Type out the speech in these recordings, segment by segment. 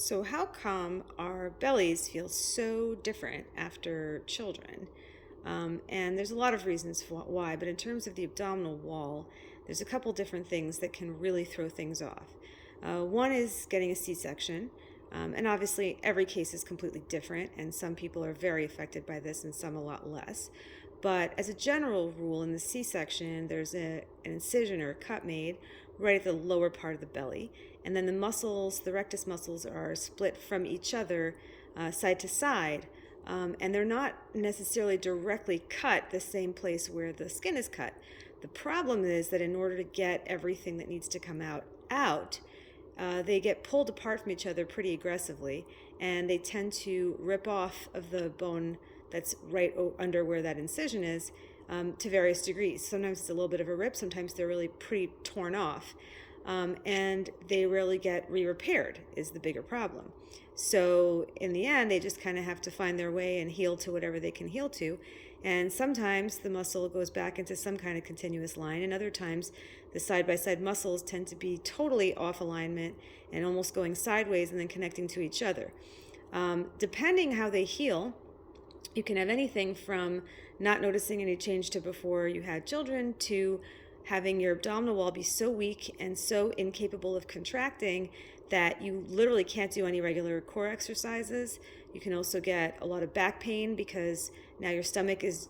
So, how come our bellies feel so different after children? And there's a lot of reasons for why, but in terms of the abdominal wall, there's a couple different things that can really throw things off. One is getting a C section, and obviously every case is completely different, and some people are very affected by this and some a lot less. But as a general rule, in the C section, there's an incision or a cut made right at the lower part of the belly. And then the muscles, the rectus muscles, are split from each other side to side. And they're not necessarily directly cut the same place where the skin is cut. The problem is that in order to get everything that needs to come out, they get pulled apart from each other pretty aggressively, and they tend to rip off of the bone that's right under where that incision is to various degrees. Sometimes it's a little bit of a rip, sometimes they're really pretty torn off. And they rarely get re-repaired is the bigger problem. So in the end, they just kind of have to find their way and heal to whatever they can heal to. And sometimes the muscle goes back into some kind of continuous line, and other times the side-by-side muscles tend to be totally off alignment and almost going sideways and then connecting to each other. Depending how they heal, you can have anything from not noticing any change to before you had children to having your abdominal wall be so weak and so incapable of contracting that you literally can't do any regular core exercises. You can also get a lot of back pain because now your stomach is,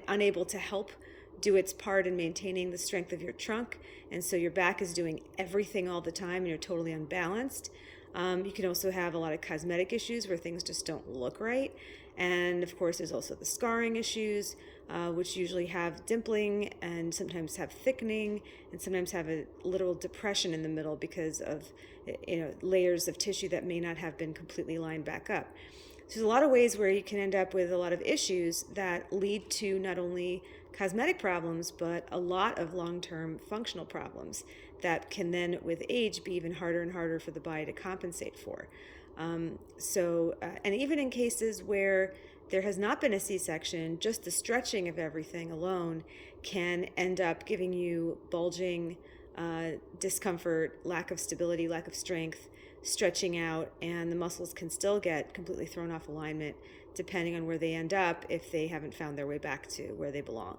unable to help do its part in maintaining the strength of your trunk, and so your back is doing everything all the time and you're totally unbalanced. You can also have a lot of cosmetic issues where things just don't look right. And of course, there's also the scarring issues, which usually have dimpling and sometimes have thickening and sometimes have a literal depression in the middle because of layers of tissue that may not have been completely lined back up. So there's a lot of ways where you can end up with a lot of issues that lead to not only cosmetic problems, but a lot of long-term functional problems that can then, with age, be even harder and harder for the body to compensate for. And even in cases where there has not been a C-section, just the stretching of everything alone can end up giving you bulging, discomfort, lack of stability, lack of strength, stretching out, and the muscles can still get completely thrown off alignment depending on where they end up if they haven't found their way back to where they belong.